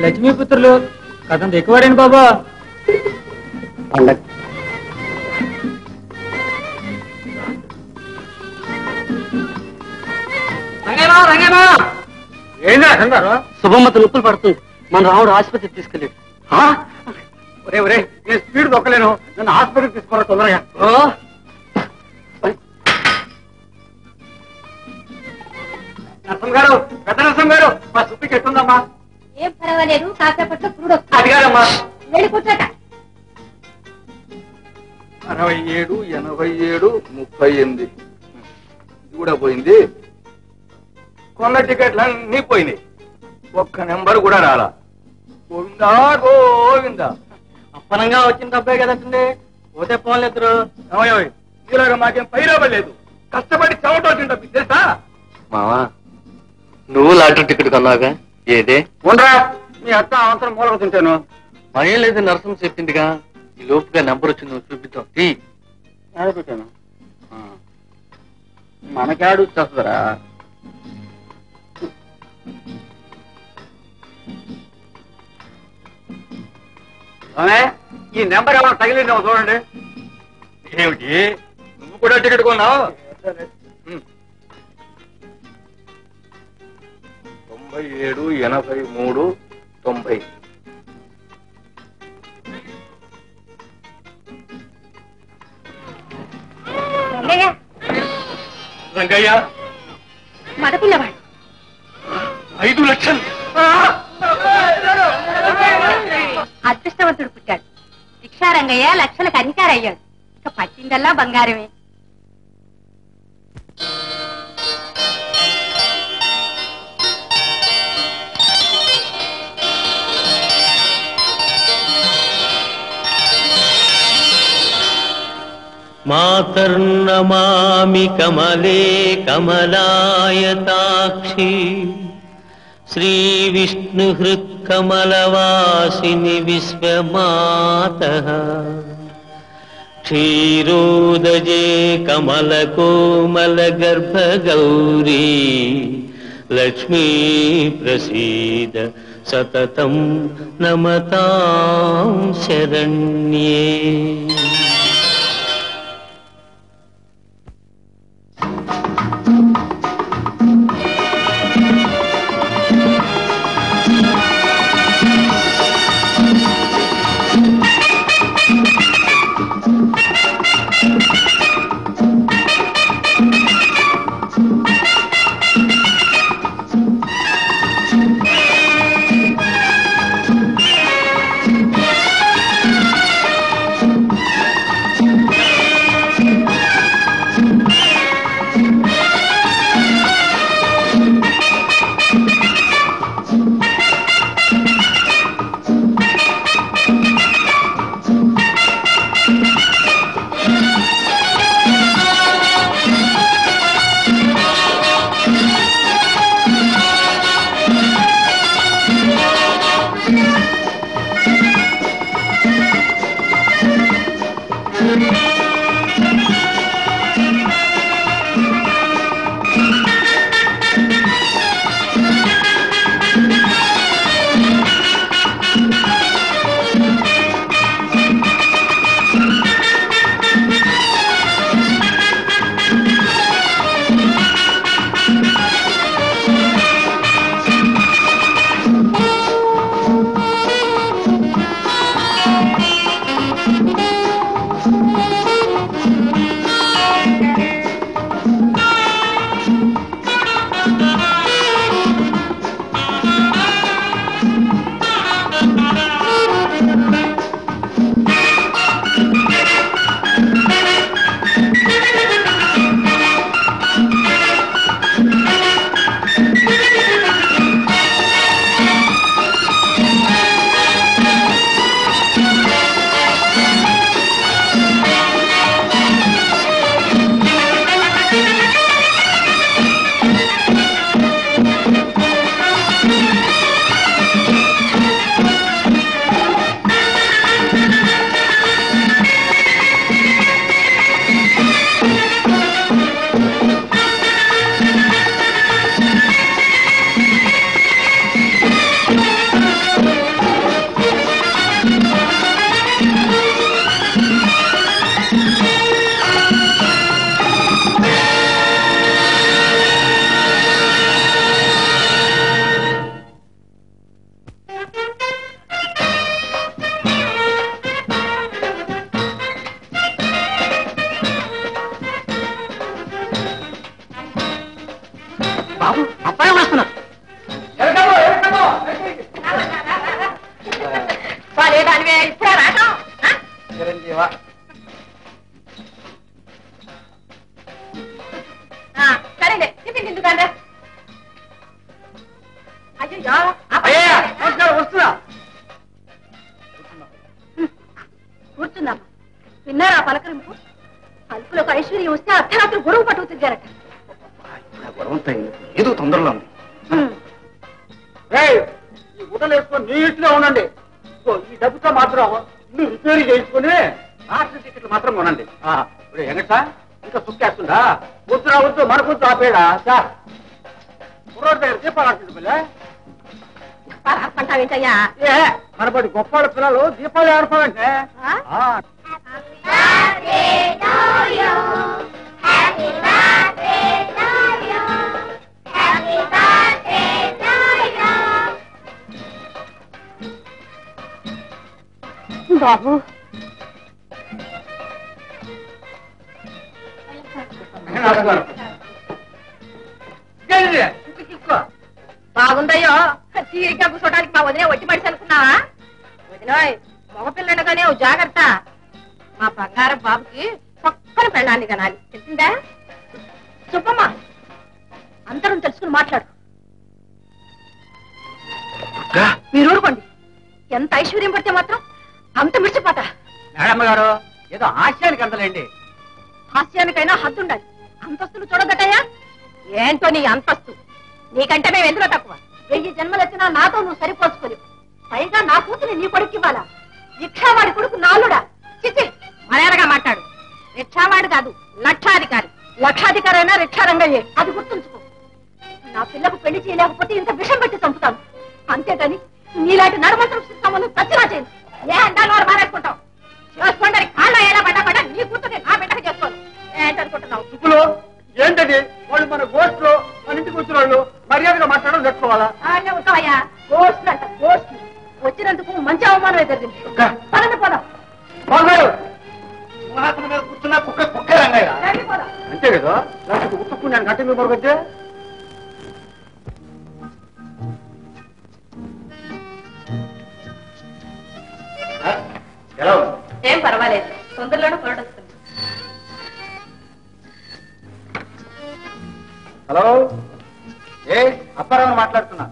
లక్ష్మీపుత్రులు కథంత ఎక్కువాడండి బాబా. శుభమ్మత నొప్పులు పడుతుంది, మన రాముడు ఆసుపత్రికి తీసుకెళ్ళాడు. ఒరే ఒరే, నేను స్పీడ్ దొక్కలేను, నన్ను హాస్పిటల్కి తీసుకోవాలి తొందరగా. నరసం గారు, పెద్ద నరసం గారు, మా సుప్పికి ఎట్టుందమ్మా? ఏం పర్వాలేదు, కాసేపట్లో పురుడు అది కాదమ్మా. వెళ్ళి కూర్చోట. 67, 87, 38 ఇది కూడా పోయింది. కొన్న టికెట్లు అన్నీ పోయినాయి, ఒక్క నెంబర్ కూడా రాలా. గోవిందా గోవిందా. అప్పనంగా వచ్చిన డబ్బే కదండి, పోతే పోలేదురు. ఇలాగ మాకేం పైరాబలేదు, కష్టపడి చెమట వచ్చిన డబ్బు తెలుసా? మావా, నువ్వు లాటరీ టికెట్ కొన్నావుగా, ఏదే ఉండరా, మీ అత్త అవసరం మూలవుతుంటాను. మరేం లేదు, నరసం చెప్పిందిగా. ఈ లోపుగా నెంబర్ వచ్చింది, నువ్వు చూపిద్దాం. పెట్టాను మనకాడు వచ్చేస్తుందరా. ఈ నెంబర్ ఏమైనా తగిలిందేమో చూడండి. ఏమిటి, నువ్వు కూడా టికెట్ కొన్నావు? 97, 83, 90. రంగయ్య మగపిల్లవాడు 5 లక్షలు. అదృష్టవంతుడు పుట్టాడు. రిక్షారంగయ్య లక్షలకు అధికారయ్యాడు. ఇక పట్టిందల్లా బంగారమే. మాతర్నమామి కమలే కమలాయతాక్షి శ్రీవిష్ణుహృత్కమలవాసిని విశ్వమాతః క్షీరోదజే కమలకోమలగర్భగౌరీ లక్ష్మీ ప్రసీద సతతం నమతాం శరణ్యే. వస్తున్నా. కూర్చుందామా. విన్నారా పలకరింపు? అల్పులకు ఐశ్వర్యం వస్తే అర్ధరాత్రి గొడవ పట్టుకు తిరిగారట. ఏదో తొందరలో ఉంది. ఈ గుడ్డలు వేసుకొని నీట్ గా ఉండండి. ఈ డబ్బుతో మాత్రం ఇల్లు రిపేర్ చేయించుకుని రాత్రి టికెట్లు మాత్రం కొనండి. ఇప్పుడు ఎంగట ఇంకా సుక్కేస్తుందా? వద్దురా వద్దు మన కూర్చో ఆపేడా సార్. కుర్రోడి దగ్గర దీపాలు ఆడుతుంది పిల్ల. ఆర్పంటావేంటయ్యా? ఏ మనబడి గొప్ప పిల్లలు దీపాలు ఆడుకోవాలంటే బాబు బాగుందయ్యో. తీరిగ్గా కూర్చోడానికి మా వదిలే ఒట్టి పడిసి అనుకున్నావా? వదిలోయ్ మగపిల్లడుగానే జాగ్రత్త. మా బంగారం బాబుకి పక్కన పెళ్ళాన్ని కనాలి, తెలిసిందా? సుబ్బమ్మ అందరం తెలుసుకుని మాట్లాడు. మీరు ఊరుకోండి. ఎంత ఐశ్వర్యం పడితే మాత్రం అంత మిర్చిపోతా. మేడమ్మ గారు ఏదో ఆశయానికి అందలేండి. హాస్యానికైనా హద్దుండాలి. అంతస్తులు చూడగట్టయ్యా. ఏంటో నీ అంతస్తు? నీకంటే మేము ఎందులో తక్కువ? 1000 జన్మలెత్తినా నాతో నువ్వు సరిపోసుకోలేవు. పైగా నా కూతురు నీ కొడుకు ఇవ్వాలా? రిక్షావాడి కొడుకు నాలుడా? చిచ్చి మర్యాదగా మాట్లాడు. రిక్షావాడు కాదు, లక్షాధికారి. లక్షాధికారి అయినా రిక్షా రంగయ్యే, అది గుర్తుంచుకో. నా పిల్లకు పెళ్లి చేయలేకపోతే ఇంత విషం పెట్టి చంపుతాను. అంతేకాని నీలాంటి నడమంత్రం సంబంధం చచ్చినా చేయను. ఏ అంటాను వారు మారేసుకుంటావు? చేసుకోండి. కాళ్ళ ఎలా పడ్డా నీ కూతురు నా బిడ్డకు చేసుకోను. ఏంటనుకుంటున్నావు? ఇప్పుడు ఏంటది? వాళ్ళు మన గోష్ఠిలో మన ఇంటికి వచ్చిన వాళ్ళు మర్యాదగా మాట్లాడడం నేర్చుకోవాలా? ఉంటావయ్యా. గోష్ఠులు అంట, గోష్ఠులు. వచ్చినందుకు మంచి అవమానం జరిగింది. పదండి పోదాం. సింహాసనం మీద కూర్చున్నా కుక్క రంగయ్య అంతే కదా. లేకపోతే ఉట్టుకున్నాను గంట మీద మరొకతే. ఎలా ఉంది? ఏం పర్వాలేదు, తొందరలోనే పొరడొస్తుంది. హలో, ఏ అప్పారావు మాట్లాడుతున్నా.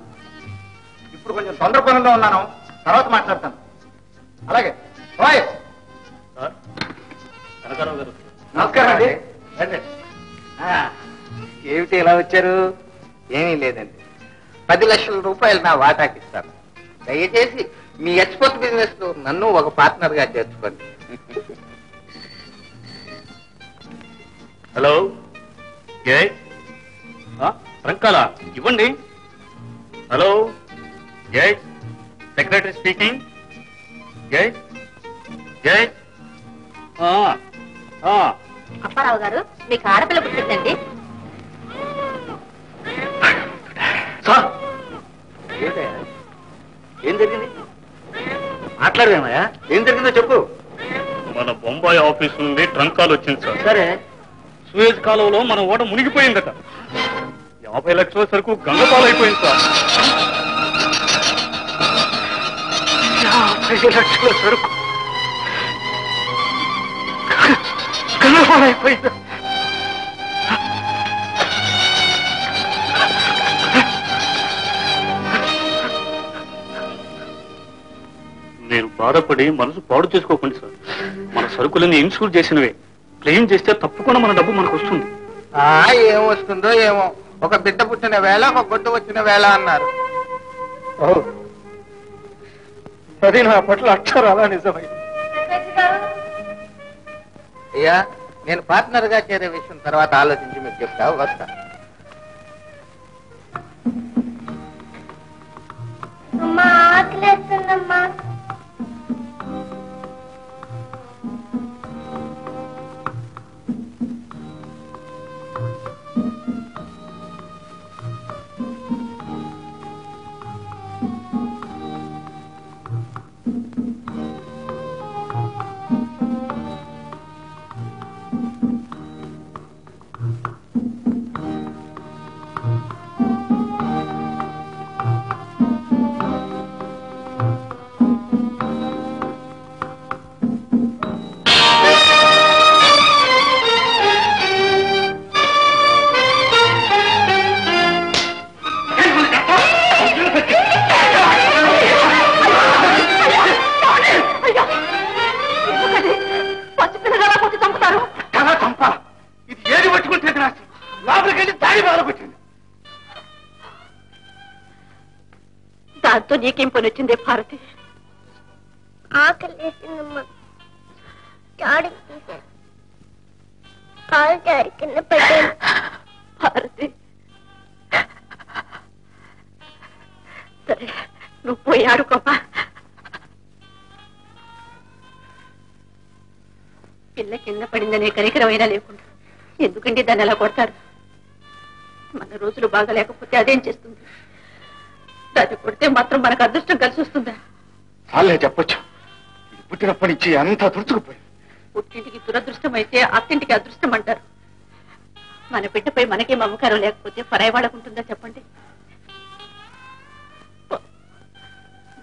ఇప్పుడు కొంచెం తొందర పనుల్లో ఉన్నాను, తర్వాత మాట్లాడతాను. అలాగే బాయ్. కనకారావు గారు నమస్కారం అండి. ఏమిటి ఇలా వచ్చారు? ఏమీ లేదండి, 10 లక్షల రూపాయలు నా వాటాకి ఇస్తాను. దయచేసి మీ ఎక్స్పోర్ట్ బిజినెస్ లో నన్ను ఒక పార్ట్నర్ గా చేర్చుకోండి. హలో, ఏ రంకాల ఇవ్వండి. హలో, ఏ సెక్రటరీ స్పీకింగ్. ఏ ఏ అప్పారావు గారు, మీకు ఆడపిల్ల పుట్టిందండి. సార్ ఏం జరిగింది? మాట్లాడవేమయ్యా, ఏం జరిగిందో చెప్పు. మన బొంబాయి ఆఫీస్ నుండి ట్రంక్ కాల్ వచ్చింది సార్. సరే, సూయజ్ కాలువలో మన ఓడ మునిగిపోయిందట. 50 లక్షల సరుకు గంగపాలైపోయింది సార్. 50 లక్షల సరుకు గంగపాలైపోయింది. మీరు బాధపడి మనసు పాడు చేసుకోకండి సార్. మన సరుకులన్నీ ఇన్సూర్ చేసినవే. క్లెయిమ్ చేస్తే తప్పకుండా మన డబ్బు మనకు వస్తుంది. ఏం వస్తుందో ఏమో, ఒక బిడ్డ పుట్టిన వేళ ఒక గొడ్డు వచ్చిన వేళ అన్నారు. అది నా పట్ల అక్షరాలా నిజమై. అయ్యా, నేను పార్ట్నర్ గా చేరే విషయం తర్వాత ఆలోచించి మీకు చెప్తా. వస్తా. అమ్మా, ఆకలేస్తుందమ్మా. నీకేం పని వచ్చిందే భారతి? ఆకలి వేసిందమ్మా. జాడి తీశాను. కాలు జారి కింద పడ్డాను. భారతి సరే, నువ్వు పోయి ఆడుకోమా. పిల్ల కింద పడిందనే కనికరమైనా లేకుండా ఎందుకంటే దాన్ని అలా కొడతారు? మన రోజులు బాగా లేకపోతే అదేం చేస్తుంది? దాన్ని కొడితే మాత్రం మనకు అదృష్టం కలిసి వస్తుందా? చాలే చెప్పొచ్చు. ఇది పుట్టినప్పటి నుంచి అంతా తుడుచుకుపోయింది. పుట్టింటికి దురదృష్టం అయితే అత్తింటికి అదృష్టం అంటారు. మన బిడ్డపై మనకే మమకారం లేకపోతే పరాయి వాళ్ళకు ఉంటుందా చెప్పండి?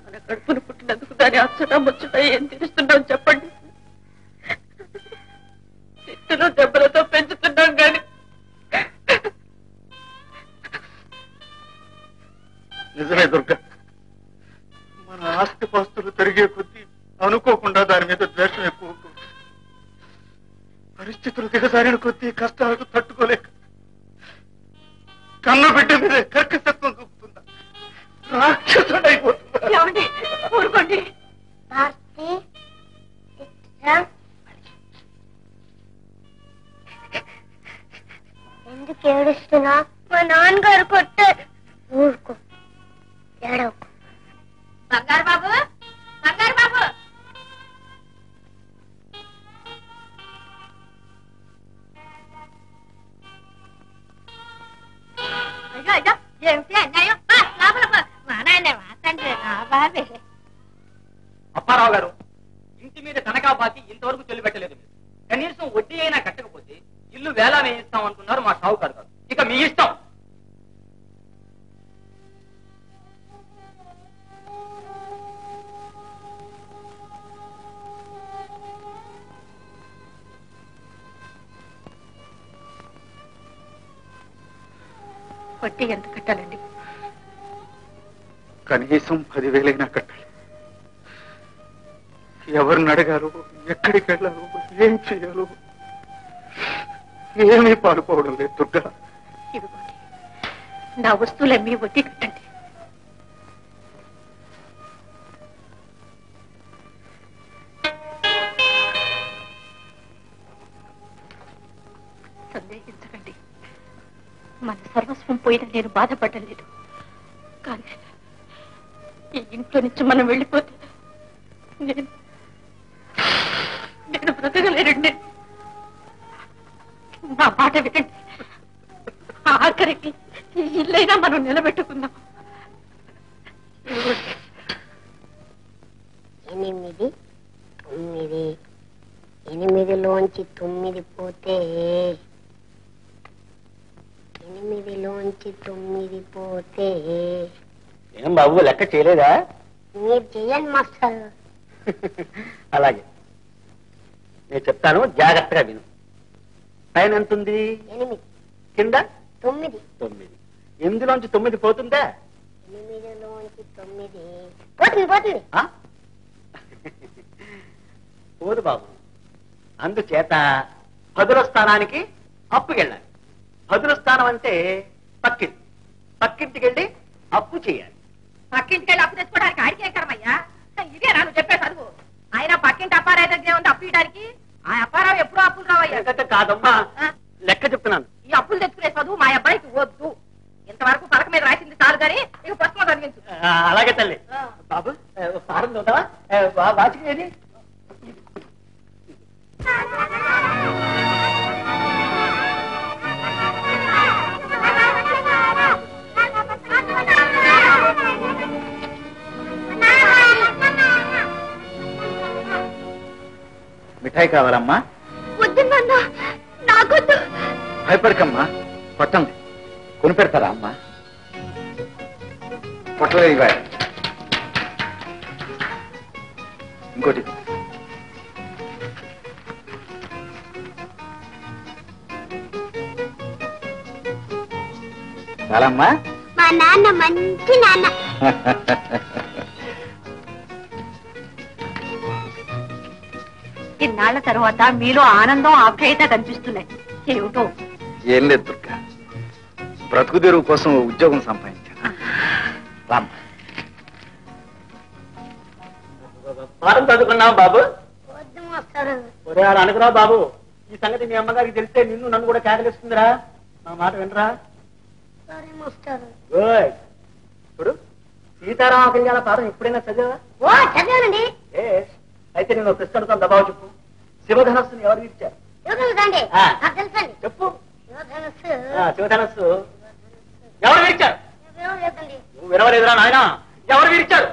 మన కడుపును పుట్టినందుకు దాని అచ్చట ముచ్చట ఏం తెలుస్తున్నాం చెప్పండి? తిట్టులు దెబ్బలతో పెంచుతున్నాం గాని నిజమే దుర్గా, మన ఆస్తిపాస్తులు పెరిగే కొద్దీ అనుకోకుండా దాని మీద ద్వేషం ఎక్కువ అవుతుంది. పరిస్థితులు దిగజారిన కొద్దీ కష్టాలకు తట్టుకోలేక కన్న బిడ్డ మీద కర్కశత్వం చూపుతుందా, రాక్షసుడైపోతుందా? ఏమండి ఊరుకోండి. భారతి ఇట్రా. ఎందుకు ఏడుస్తున్నా? మా నాన్నగారు కొట్టారు. ఊరుకో, ఏడవకు. బంగారు బాబు, బంగారు బాబు, అయ్యో అయ్యో ఏమిటి అన్యాయం? లోపల మా నాయన తండ్రి నా బాబే. అప్పారావు గారు, ఇంటి మీద తనఖా బాకీ ఇంతవరకు చెల్లిపెట్టలేదు. మీరు కనీసం వడ్డీ అయినా కట్టకపోతే ఇల్లు వేలా వేయిస్తాం అనుకున్నారు మా షావుకారు గారు. ఇక మీ ఇష్టం. వడ్డీ ఎంత కట్టాలండి? కనీసం 10,000 కట్టాలి. ఎవరిని అడగాలో, ఎక్కడికి వెళ్ళాలో, ఏం చేయాలో ఏమీ పాలుపోవడం లేదు దుర్గా. ఇదిగోండి, నా వస్తువులన్నీ వడ్డీ కట్టండి. సందేహించకండి, మన సర్వస్వం పోయినా నేను బాధపడడం లేదు. కానీ ఈ ఇంట్లో నుంచి మనం వెళ్ళిపోతే నేను బ్రతకలేనండి. నా మాట వినండి. ఆఖరికి ఈ ఇల్లైనా మనం నిలబెట్టుకుందాం. 8, 9, 8లోంచి 9 పోతే 8లోంచి 9 పోతే ఏం బాబు, లెక్క చేయలేదా? మీరు చెయ్యండి మాస్టర్. అలాగే, నేను చెప్తాను, జాగ్రత్తగా విను. పైన ఎంత ఉంది? 8, కింద 9. 9. 8లోంచి 9 పోతుందా? 8లోంచి 9 పోతుంది. పోదు బాబు. అందుచేత 10వ స్థానానికి అప్పుకెళ్ళాలి. 10వ స్థానం అంటే పక్కింటి. పక్కింటికి వెళ్ళి అప్పు చేయాలి. పక్కింటికి వెళ్ళి అప్పు తెచ్చుకోవడానికి ఆడికే కరమయ్యా. ఇదే రాను చెప్పే చదువు. ఆయన పక్కింటి అప్పారావు దగ్గర ఉంది అప్పు ఇయడానికి. ఆ అప్పారావు ఎప్పుడూ అప్పులు రావయ్యా. కాదమ్మా, లెక్క చెప్తున్నాను. ఈ అప్పులు తెచ్చుకునే చదువు మా అబ్బాయికి వద్దు. ఇంతవరకు పలక మీద రాసింది చాలు గాని ఇక ప్రశ్న చదివించు. అలాగే తల్లి. బాబు, ఫారం చూద్దామా? వాచికి ఏది? మిఠాయి కావాలమ్మా? వద్దు నాన్న, నాకొద్దు. భయపడకమ్మా, కొట్టండి. కొని పెడతారా అమ్మా? కొట్టలేదు ఇవ్వ. ఇంకోటి చాలమ్మా? మా నాన్న మంచి నాన్న. ఇన్నాళ్ల తర్వాత మీలో ఆనందం ఆప్యాయత కనిపిస్తున్నాయి. ఏమిటో? ఏం లేదు దుర్గా, బ్రతుకు తెరువు కోసం ఉద్యోగం సంపాదించాను. రామ్మా. పాఠం చదువుకున్నావు బాబు? వద్దు మాస్టారు. ఒరే అలా అనుకురావు బాబు. ఈ సంగతి మీ అమ్మగారికి తెలిస్తే నిన్ను నన్ను కూడా కేకలిస్తుందిరా. నా మాట వినరా? సరే మాస్టారు. గుడ్. ఇప్పుడు సీతారామ కళ్యాణ పాఠం ఎప్పుడైనా చదివా? ఓ చదివానండి. అయితే నేను ప్రశ్న అడుగుతాను, దబావు చెప్పు. శివధనస్సుని ఎవరు ఇచ్చారు? శివధనుసండి. ఆ. నాకు తెలుసండి. చెప్పు. శివధనుస్సు శివధనస్సు ఎవరు విరిచారు? విరవలేదండి. నువ్వు విరవలేదురా నాయన. ఎవరు విరిచారు?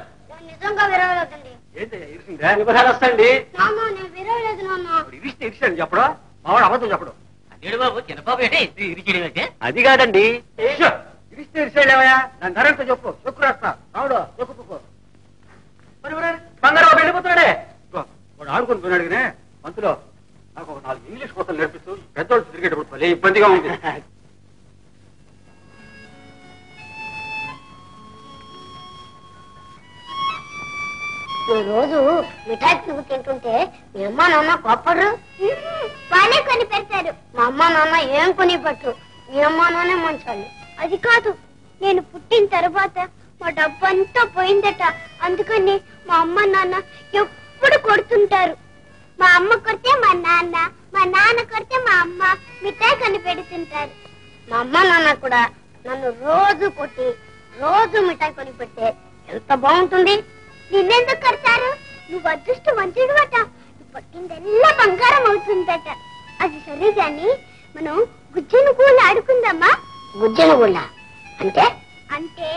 నిజంగా విరవలేదండి. ఏంటి ఇరిసిందా? శివధనస్సు అండి. నాన్న నేను విరవలేదు నాన్న. ఇరిస్తే ఇరిచాడు చెప్పడం, మావాడు అబద్ధం చెప్పడం. అదేడు బాబు చిన్నబాబు ఏంటి ఇరికిడి అది కాదండి. ఇరిస్తే ఇరిసాడేవయా? నన్ను ధరంతో చెప్పు. చెక్కు రాస్తా. ఆవిడ చెప్పుకో. మరి బంగారావు వెళ్ళిపోతున్నాడే. వాడు ఆడుకొని పోయినాడు కానీ మంతులో నాకు ఒక 4 ఇంగ్లీష్ కోసం నేర్పిస్తూ పెద్దోళ్ళు తిరిగేటప్పుడు భలే ఇబ్బందిగా ఉంది. రోజు మిఠాయి నువ్వు తింటుంటే మీ అమ్మ నాన్న కోపడరు? వాళ్ళే కొని పెడతారు. మా అమ్మ నాన్న ఏం కొని పట్టు. మీ అమ్మ నాన్న మంచాళ్ళు. అది కాదు, నేను పుట్టిన తర్వాత మా డబ్బు అంతా పోయిందట. అందుకని మా అమ్మ నాన్న ఎప్పుడు కొడుతుంటారు. మా అమ్మ కొడితే మా నాన్న, మా నాన్న కొడితే మా అమ్మ మిఠాయి కొని పెడుతుంటారు. మా అమ్మ నాన్న కూడా నన్ను రోజు కొట్టి రోజు మిఠాయి కొని పెడితే ఎంత బాగుంటుంది. నిన్నెందుకు కడతారు? నువ్వు అదృష్టవంతుడు అట. నువ్వు పట్టిందల్లా బంగారం అవుతుందట. అది సరే గాని మనం గుజ్జను గూళ్ళ ఆడుకుందామా? గుజ్జను గూళ్ళ అంటే? అంటే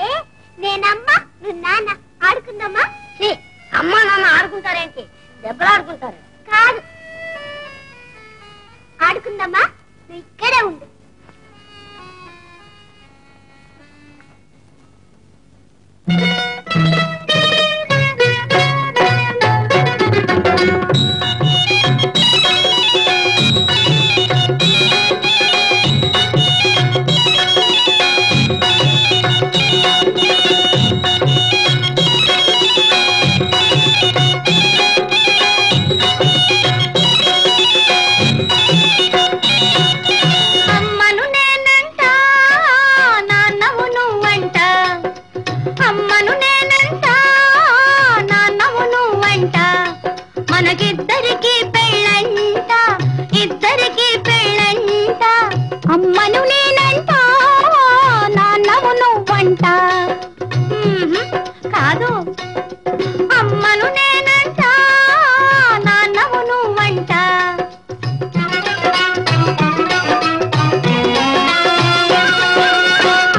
నేనమ్మ నువ్వు నాన్న ఆడుకుందామా? అమ్మ నాన్న ఆడుకుంటారేంటి? దెబ్బలు ఆడుకుంటారు. కాదు, ఆడుకుందామా? నువ్వు ఇక్కడే ఉండు. కాదు, అమ్మను నేనంట నాన్నవు నువ్వంట.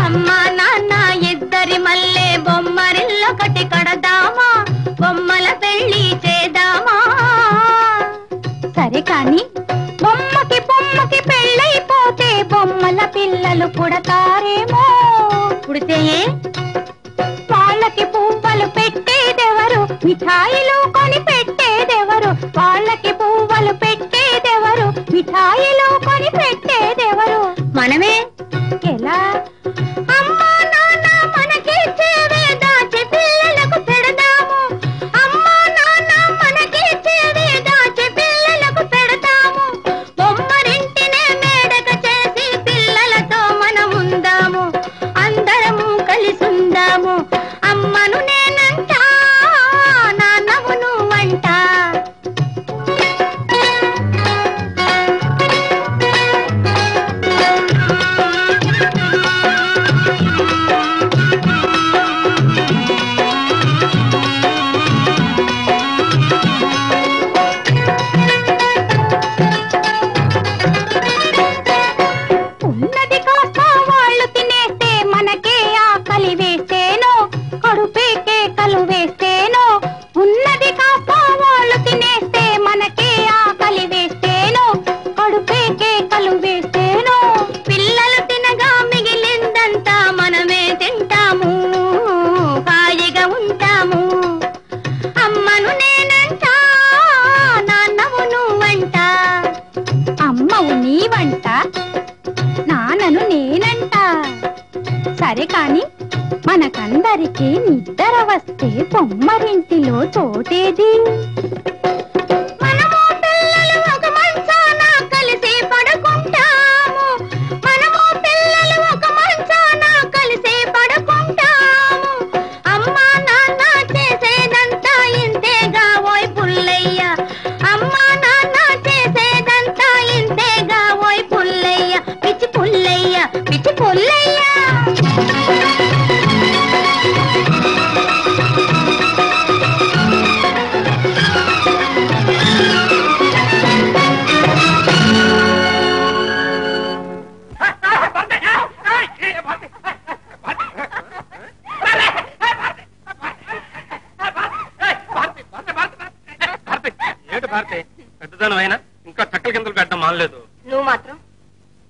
అమ్మ నాన్న ఇద్దరి మల్లె బొమ్మరిల్లొకటి కడదామా, బొమ్మల పెళ్లి చేద్దామా. సరే కాని బొమ్మకి బొమ్మకి పెళ్ళైపోతే బొమ్మల పిల్లలు పుడతారేమో. పుడితే వాళ్ళకి పువ్వులు పెట్టేదెవరు, మిఠాయిలు కొని పెట్టేదెవరు? వాళ్ళకి పువ్వులు పెట్టేదెవరు, మిఠాయిలు కొని పెట్టేదెవరు? మనమే. ఎలా? అమ్మా నాన్న మనకి చేవే దాచి పిల్లలకు పెడదాము. అమ్మా నాన్న మనకి చేవే దాచి పిల్లలకు పెడతాము. బొమ్మరింటినే మేడక చేసి పిల్లలతో మనం ఉందాము. అందరము కలిసుందాము. అమ్మను నేనంట నాన్నవు నువ్వంట. ఉన్నది కాస్త వాళ్ళు తినేస్తే మనకే ఆకలి వేస్తేనో, కడుపేకే కలు వేస్తేనో. ఉన్నది కాస్త వాళ్ళు తినేస్తే మనకే ఆకలి వేస్తేనో, కడుపేకే కలు వేస్తేనో. పిల్లలు తినగా మిగిలిందంతా మనమే తింటాము, హాయిగా ఉంటాము. అమ్మను నేనంట నాన్నవు నువ్వంట. అమ్మవు నీవంట, నాన్నను నేనంట. సరే కాని మనకందరికీ నిద్ర వస్తే బొమ్మరింటిలో చోటేది? మనము పిల్లలు ఒక మంచాన కలిసి పడుకుంటాము. మనము పిల్లలు ఒక మంచాన కలిసి పడుకుంటాము. అమ్మా నాన్న చేసేదంతా ఇంతేగా భారతి పెద్దదానం అయినా ఇంకా చక్కల కిందలు పెట్టడం మానలేదు. నువ్వు మాత్రం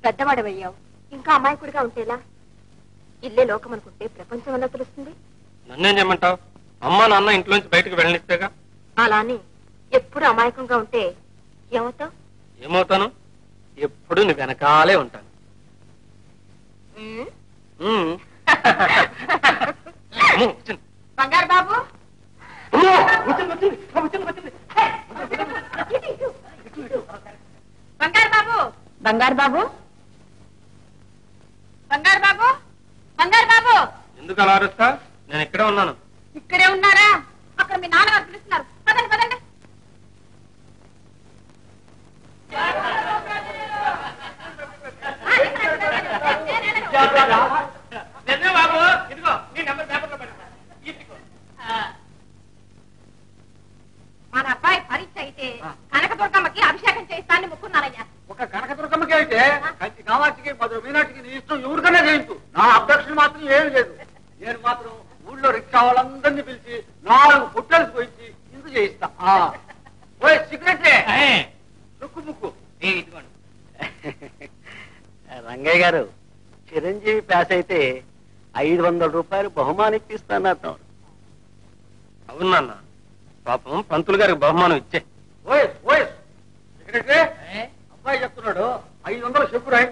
పెద్దవాడవయ్యావు, ఇంకా అమాయకుడిగా ఉంటేలా? ఇల్లే లోకం అనుకుంటే ప్రపంచం ఎలా తెలుస్తుంది? నన్నేం చేయమంటావు? అమ్మా నాన్న ఇంట్లోంచి బయటకు వెళ్ళనిస్తేగా. అలా అని ఎప్పుడు అమాయకంగా ఉంటే ఏమవుతావు? ఏమవుతాను? ఎప్పుడు నీ వెనకాలే ఉంటాను. బంగారు బాబు, బంగారు బాబు, బంగారు బాబు, బంగారు బాబు, బంగారు బాబు. ఎందుకు అలా అరుస్తా? నేను ఇక్కడే ఉన్నాను. ఇక్కడే ఉన్నారా? అక్కడ మీ నాన్నగారు పిలుస్తున్నారు. పదండి పదండి. బాబు ఇదిగో నీ నెంబర్ పేపర్లో పెడతా. మన అబ్బాయి పరీక్ష అయితే కనకదుర్గమ్మకి అభిషేకం చేస్తానని ముక్కున్నారయ్యా. ఒక కనకదుర్గమ్మకి అయితే కంచి కామాక్షికి మధుర మీనాక్షికి నీ ఇష్టం ఎవరికైనా చేయించు. నా అబ్జెక్షన్ మాత్రం ఏమి లేదు. నేను మాత్రం ఊళ్ళో రిక్షా వాళ్ళందరినీ పిలిచి 4 పుట్టలు పోయించి ఇందు చేయిస్తా. సిగరెట్లే ముక్కు ముక్కు. రంగయ్య గారు, చిరంజీవి పాస్ అయితే 500 రూపాయలు బహుమానికి ఇస్తాను. అవునన్నా, పాపం పంతులు గారికి బహుమానం ఇచ్చే. సిగరెట్లే అబ్బాయి చెప్తున్నాడు 500 చెప్పు రాయ్.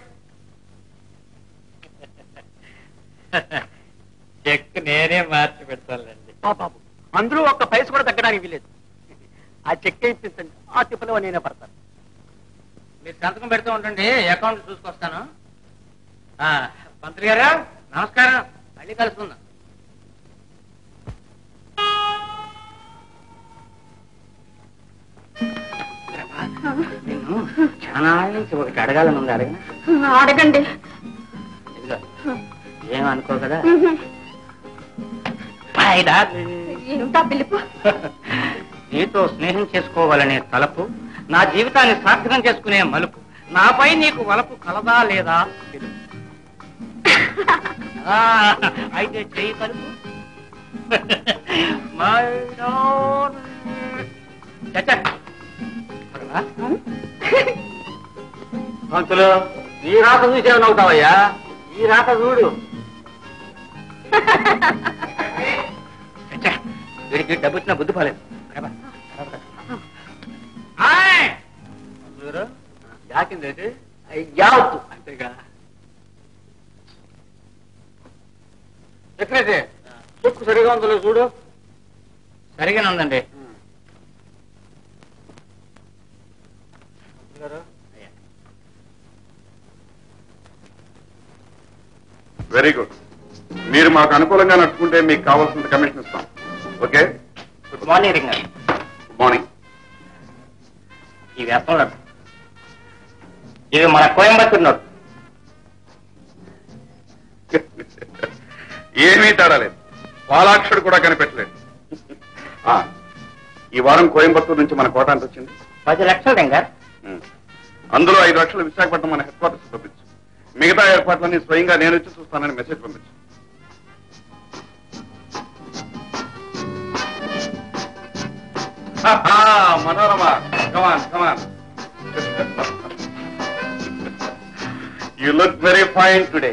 చెక్ నేనే మార్చి పెడతానండి. బాబు, అందులో ఒక్క పైస కూడా తగ్గడానికి వీలేదు. ఆ చెక్ ఇప్పించండి, ఆ తిప్పలో నేనే పడతాను. మీరు సంతకం పెడుతూ ఉండండి, అకౌంట్ చూసుకొస్తాను. పంతులు గారా నమస్కారం, మళ్ళీ కలుసుకుందాం. నేను చాలా నుంచి ఒకటి అడగాలని ఉంది. అడగండి. ఏమనుకో కదా. ఏమిటా పిలుపు? నీతో స్నేహం చేసుకోవాలనే తలపు, నా జీవితాన్ని సార్థకం చేసుకునే మలుపు, నాపై నీకు వలపు కలదా లేదా పిలుపు. అయితే చెయ్యి తలుపు. పంతులు, ఈ రాత చూసేమవుతావయ్యా? ఈ రాత చూడు. వీడికి డబ్బు వచ్చిన బుద్ధి పోలేదు. యాకిందేంటి? యావత్తు అంతేగా. ఎక్కడైతే చెక్కు సరిగా ఉందో చూడు. సరిగానే ఉందండి. Very good. మీరు మాకు అనుకూలంగా నడుచుకుంటే మీకు కావాల్సినంత కమిషన్ ఇస్తాం. ఓకే. గుడ్ మార్నింగ్ రింగ్ గారు. Good morning. ఈ వేస్తున్నాడు, ఇది మన కోయంబత్తూరు నోట్. ఏమీ తేడా లేదు, పాలాక్షడు కూడా కనిపెట్టలేదు. ఈ వారం కోయంబత్తూరు నుంచి మన కోట ఎంత వచ్చింది? 10 లక్షలు రింగ్ గారు. అందులో 5 లక్షలు విశాఖపట్నం మన హెడ్ క్వార్టర్స్ పంపించు. మిగతా ఏర్పాట్లన్నీ స్వయంగా నేను వచ్చి చూస్తానని మెసేజ్ పంపించు. Manorama, come on come on. You look very fine today.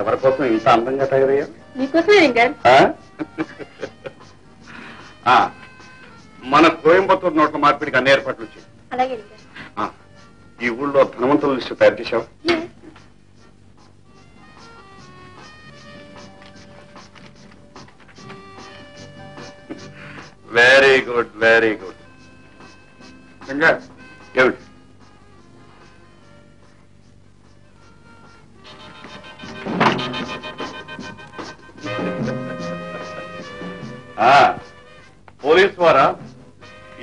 ఎవరి కోసం ఇంత అందంగా తయారయ్యా? మీకోసమే రింగ్ గారు. మన కోయంబత్తూరు నోట్ల మార్పిడికి అన్ని ఏర్పాట్లు వచ్చాయి. అలాగే రింగ్ గారు. ఈ ఊళ్ళో ధనవంతుల లిస్టు తయారు చేశావా? Very good, very good. ఏమిటి? పోలీసు వారా?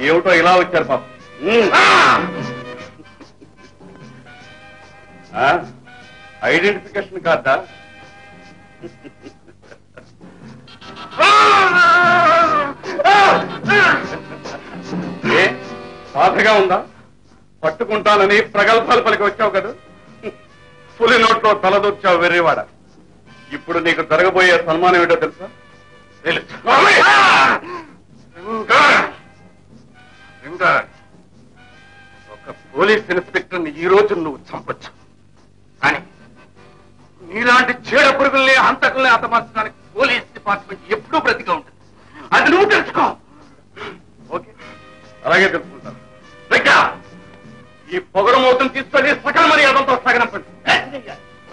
ఏమిటో ఇలా వచ్చారు పాప. ఐడెంటిఫికేషన్ కార్డా? ఏ బాధగా ఉందా? పట్టుకుంటానని ప్రగల్భాలు పలికి వచ్చావు కదా, పులి నోట్లో తలదొచ్చావు వెర్రివాడ. ఇప్పుడు నీకు జరగబోయే సన్మానం ఏంటో తెలుసా? పోలీస్ ఇన్స్పెక్టర్ని ఈ రోజు నువ్వు చంపొచ్చు, కానీ నీలాంటి చీడ పురుగుల్ని హంతకుల్ని హతమార్చడానికి పోలీస్ డిపార్ట్మెంట్ ఎప్పుడూ బ్రతిగా ఉంటుంది. అది నువ్వు తెలుసుకో. ఓకే, అలాగే తెలుసుకుంటాను. ఈ పొగరు మోతం తీసుకొని సకల మర్యాదలతో సగనంపండి.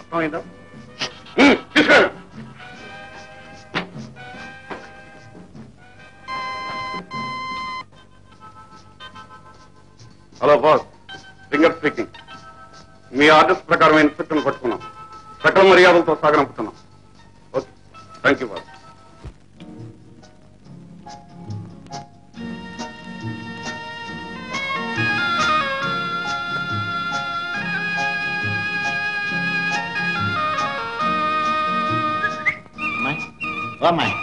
అర్థమైందా? తీసుకెళ్ళు. Hello boss, finger speaking. మీ ఆర్డర్స్ ప్రకారం ఇన్స్పెక్టర్ని పట్టుకున్నాం. సకల మర్యాదలతో సాగనంపుతున్నాం. Okay, thank you boss. అమ్మాయి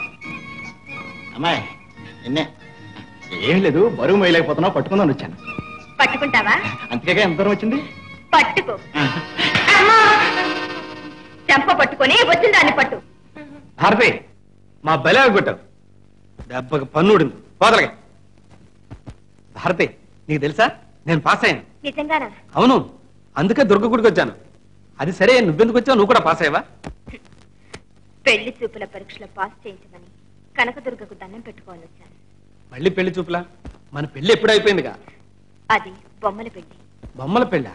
అమ్మాయి నిన్నే ఏం లేదు, బరువు వేయలేకపోతున్నావు, పట్టుకుందాం వచ్చాను. పట్టుకుంటావా? అంతేగా ఎంత దూరం వచ్చింది? పట్టుకో. చెంప పట్టుకొని వచ్చిన దాన్ని పట్టు. భారతి, మా బలే కొట్టావు. దెబ్బకి పన్నుడింది. పోదలగా. భారతి, నీకు తెలుసా నేను పాస్ అయ్యాను. నిజంగానా? అవును, అందుకే దుర్గ గుడికి వచ్చాను. అది సరే, నువ్వెందుకు వచ్చావు? నువ్వు కూడా పాస్ అయ్యావా? పెళ్లి చూపుల పరీక్షలో పాస్ చేయించమని కనకదుర్గకు దండం పెట్టుకోవాలి వచ్చాను. మళ్ళీ పెళ్లి చూపులా? మన పెళ్లి ఎప్పుడు అయిపోయిందిగా. అది బొమ్మల పెళ్లి. బొమ్మల పెళ్ళా?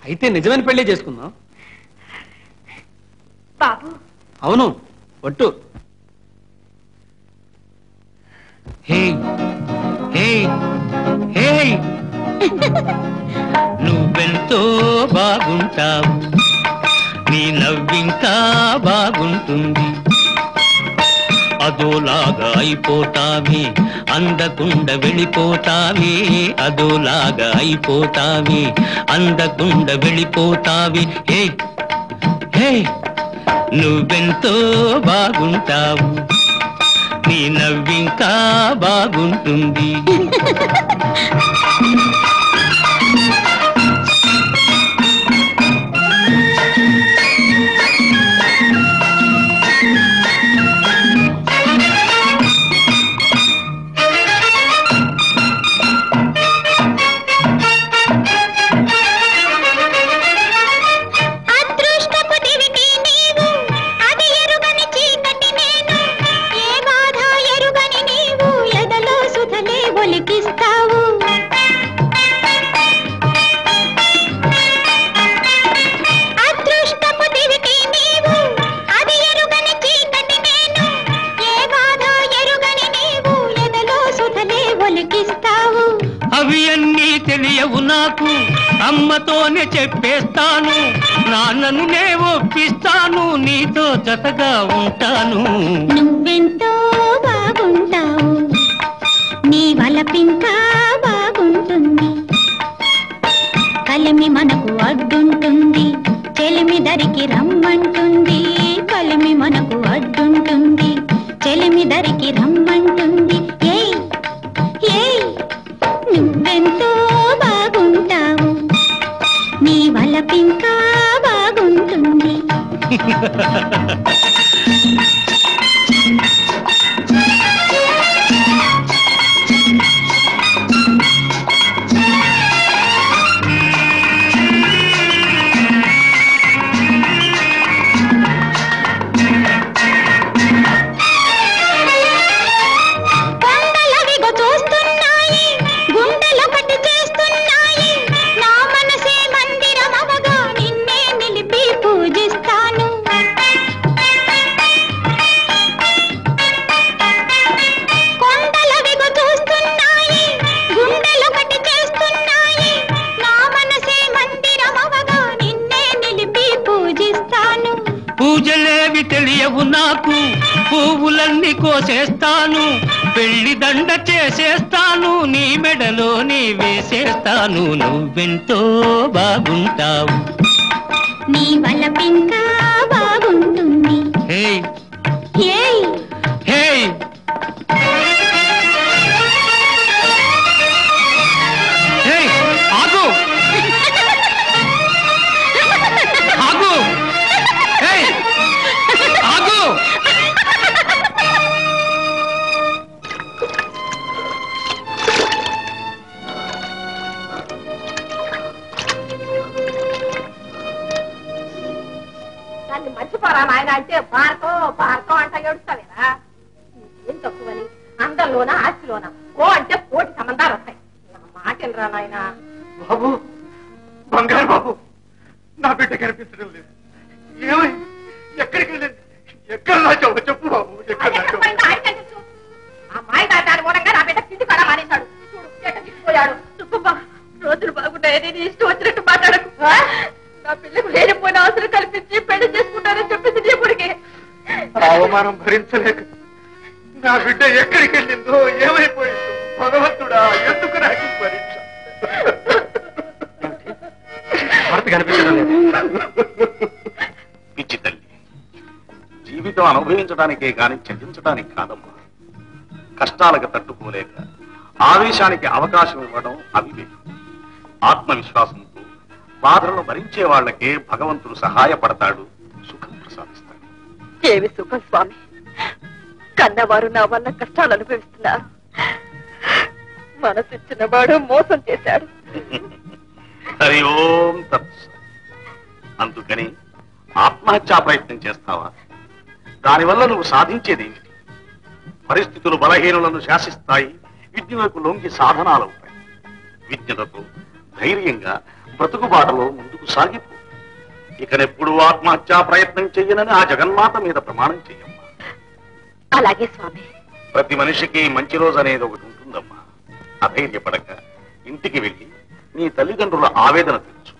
అయితే నిజమైన పెళ్లి చేసుకుందాం. బాబు. అవును, ఒట్టు. హే హే హే, నువ్వెంతో బాగుంటావు, నీ నవ్వింకా బాగుంటుంది, అదోలాగా అయిపోతావి, అందకుండా వెళ్ళిపోతావి, అదోలాగా అయిపోతావి, అందకుండా వెళ్ళిపోతావి. హే హే, నువ్వెంతో బాగుంటావు, నీ నవ్వింకా బాగుంటుంది. అవి అన్నీ తెలియవు నాకు, అమ్మతోనే చెప్పేస్తాను, నాన్నను నే ఒప్పిస్తాను, నీతో జతగా ఉంటాను. నువ్వెంతో బాగుంటావు, నీ వలపింకా బాగుంటుంది, కలిమి మనకు అడ్డుంటుంది, చెలిమి దరికి రమ్మంటుంది, కలిమి మనకు అడ్డుంటుంది, చెలిమి దరికి రమ్మంటుంది. ఏయ్ ఏయ్, నువ్వెంతో బాగుంటావు, నీ వలపింకా బాగుంటుంది. పూజలేవి తెలియవు నాకు, పువ్వులన్నీ కోసేస్తాను, పెళ్లి దండ చేసేస్తాను, నీ మెడలో నీ వేసేస్తాను. నువ్వెంతో బాగుంటావు, నీ వలపింకా బాగుంటుంది. హే ఏయ్ హే, హే, ఆగు ఆగు, హే ఆగు. భారతారా నాయన అంటే భారతం భారతం అంట ఏడుస్తావేరా? ఏం తక్కువని అందంలోన ఆస్తిలోన ఓ అంటే కోటి సంబంధాలు వస్తాయి. మాటలరా నాయన. బాబు, బంగారు బాబు, నా బిడ్డ కనిపించడం లేదు. ఏమై ఎక్కడికి వెళ్ళింది? ఎక్కడ రాచావు చెప్పు బాబు, ఎక్కడ రాచావు? ఆ మాయ దాటాడు మూలంగా నా బిడ్డ తిండి కూడా మానేశాడు. చూడు ఎట్ట తిప్పిపోయాడు. రోజులు బాగున్నాయని నీ ఇష్టం వచ్చినట్టు మాట్లాడకు. నా పిల్లకు లేనిపోయిన అవసరం కల్పించి పెళ్లి చేసుకుంటారని చెప్పింది నీ కొడుకే. అవమానం భరించలేక నా బిడ్డ ఎక్కడికి వెళ్ళిందో, ఏమైపోయిందో భగవంతుడా, ఎందుకు నాకు పరీక్ష? పిచ్చి తల్లి, జీవితం అనుభవించడానికే గాని చెల్లించడానికి కాదమ్మా. కష్టాలకు తట్టుకోలేక ఆవేశానికి అవకాశం ఇవ్వడం అవివేకం. ఆత్మవిశ్వాసంతో బాధలను భరించే వాళ్లకే భగవంతుడు సహాయపడతాడు, సుఖం ప్రసాదిస్తాడు. ఏమి సుఖం స్వామి, కన్నవారు నా వల్ల కష్టాలు అనుభవిస్తున్నారు. మనసిచ్చిన వాడు మోసం చేశాడు. హరి ఓం తత్. అందుకని ఆత్మహత్యా ప్రయత్నం చేస్తావా? దానివల్ల నువ్వు సాధించేదేమిటి? పరిస్థితులు బలహీనులను శాసిస్తాయి, విజ్ఞులకు లొంగి సాధనాలవుతాయి. విజ్ఞతతో ధైర్యంగా బ్రతుకుబాటలో ముందుకు సాగిపో. ఇకనెప్పుడు ఆత్మహత్యా ప్రయత్నం చెయ్యనని ఆ జగన్మాత మీద ప్రమాణం చెయ్యమ్మా. అలాగే స్వామి. ప్రతి మనిషికి మంచి రోజు అనేది ఒకటి ఉంటుందమ్మా. అధైర్యపడక ఇంటికి వెళ్ళి నీ తల్లిదండ్రుల ఆవేదన తెలుసు.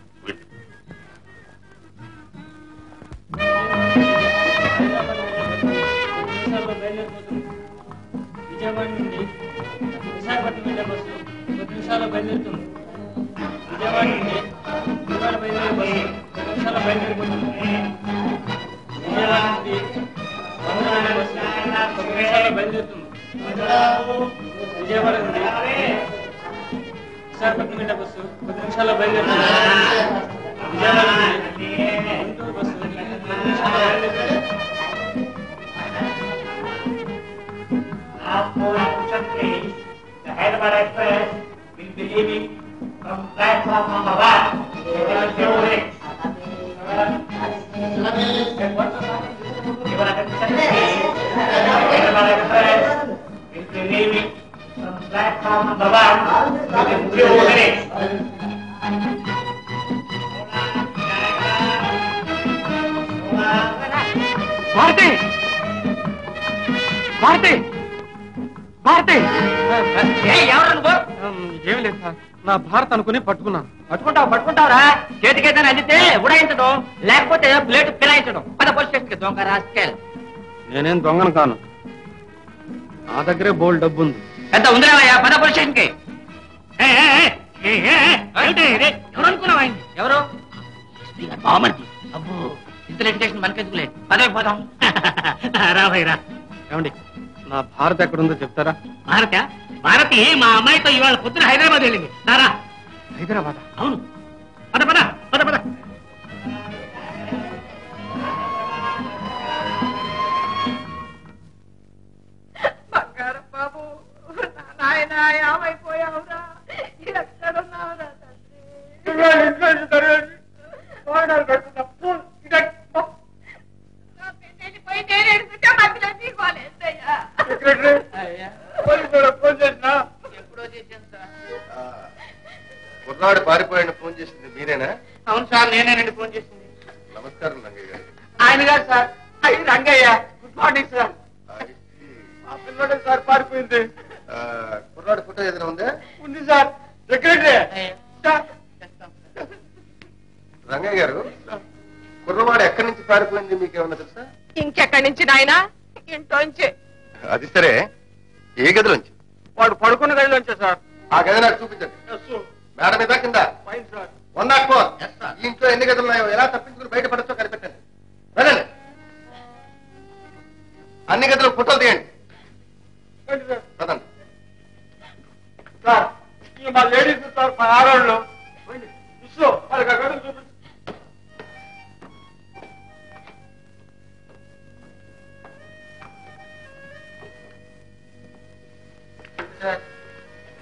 వెళ్ళి విజయవాడ నుండి విశాఖపట్నం వెళ్ళే బస్సు 10 నిమిషాల్లో బయలుదేరుతుంది. విజయవాడ నుండి విజయవాడ బయలుదేరే బస్సు 10 నిమిషాల్లో బయలుదేరిపోతుంది. విజయవాడ నుండి మంగళ వెళ్ళే బస్సు 10 నిమిషాల్లో బయలుదేరుతుంది. విజయవాడ నుండి విశాఖపట్నం వెళ్ళే బస్సు 10 నిమిషాల్లో బయలుదేరుతుంది. విజయవాడ నుండి గుంటూరు బస్సు 10 నిమిషాల్లో బయలుదేరుతుంది. Please, the Hyderabad Express will be leaving from platform number 1. Your attention please. Hyderabad Express will be leaving from platform number 1 within 2 minutes. Bharati, Bharati, Bharati. ఏమి లేదు సార్, నా భారత్ అనుకుని పట్టుకున్నాను. పట్టుకుంటావురా? చేతికైతే అందితే ఉడాయించడం, లేకపోతే ప్లేట్ ఫిరాయించడం. పద పోలీస్ స్టేషన్ కి దొంగ రాస్కెల్. నేనేం దొంగను కాను, నా దగ్గరే బోల్డ్ డబ్బు ఉంది. ఎంత ఉందిరావయ్యా? పద పోలీస్ స్టేషన్ కి. ఎవరు అనుకున్నావా? ఎవరు? బామర్ది. అబ్బో, ఇంత రెడ్యుకేషన్ మనకెందుకులే, పదవి పోదాం. రావయ్యరా. ఏమండి, నా భారత్ ఎక్కడుందో చెప్తారా? భారతి మా అమ్మాయితో ఇవాళ పొద్దున హైదరాబాద్ వెళ్ళింది. నారా? హైదరాబాద్? అవును. పద పద పద పద. బంగారం బాబు, నాయన ఏమైపోయావురా? ఎక్కడున్నావురా తండ్రి? పోయి నేను ఎడుతుంటే మధ్యలో తీసుకోలేదయ్యా. ఎప్పుడో చేశాను సార్. కుర్రాడు పారిపోయాడు, ఫోన్ చేసింది మీరేనా? అవును సార్, నేనేనండి ఫోన్ చేసింది. నమస్కారం రంగయ్య గారు. ఆయన గారు సార్. అయ్యి రంగయ్య. Good morning sir. ఆ పిల్లడే సార్ పారిపోయింది. కుర్రాడు ఫోటో ఏదైనా ఉందా? ఉంది సార్. సెక్రటరీ రంగయ్య గారు, కుర్రవాడు ఎక్కడి నుంచి పారిపోయింది మీకేమన్నా తెలుసా? ఇంకెక్కడి నుంచి నాయనా? ఇంట్లోంచి. అది సరే, ఏ గదిలోంచి? వాడు పడుకున్న గదిలోంచే సార్. ఆ గది నాకు చూపించండి. మేడ మీద కింద 104. ఈ ఇంట్లో ఎన్ని గదులు ఉన్నాయో, ఎలా తప్పించుకుని బయటపడచ్చో కనిపెట్టండి. వెళ్ళండి, అన్ని గదులు ఫోటోలు తీయండి. పదండి సార్. మా లేడీస్ సార్, మా ఆడవాళ్ళు ఇష్టం వాళ్ళకి ఆ గదులు చూపించండి.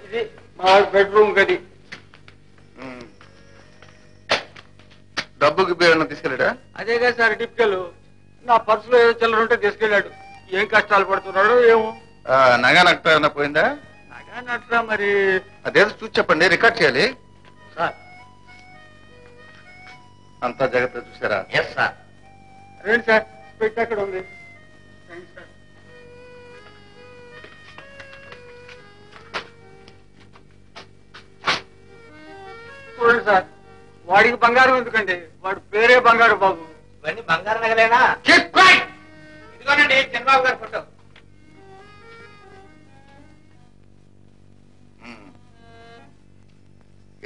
ఇది మా బెడ్రూమ్ గది. డబ్బుకి పేరు తీసుకెళ్ళడా? అదేగా సార్ టిపికల్. నా పర్సులో ఏదో చిల్లర ఉంటే తీసుకెళ్ళాడు. ఏం కష్టాలు పడుతున్నాడో ఏమో. నగా నట్ట ఏమన్నా పోయిందా? నగా నట్రా మరి అదేదో చూసి చెప్పండి, రికార్డ్ చేయాలి. సార్ అంతా జాగ్రత్తగా చూసారా? Yes sir. రండి సార్, పెట్టి అక్కడ ఉంది. రండి సార్. చూడండి సార్, వాడికి బంగారం ఎందుకండి? వాడి పేరే బంగారు బాబు. ఇవన్నీ బంగారు నగలేనా? ఇదిగోనండి చంద్రబాబు గారి ఫోటో.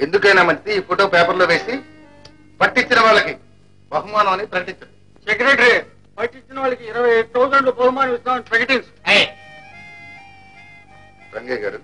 ఎందుకైనా మంచిది ఈ ఫోటో పేపర్లో వేసి పట్టించిన వాళ్ళకి బహుమానం అని ప్రకటించండి. సెక్రటరీ, పట్టించిన వాళ్ళకి 28,000 బహుమానం ఇస్తామని ప్రకటించు. రంగయ్య గారు,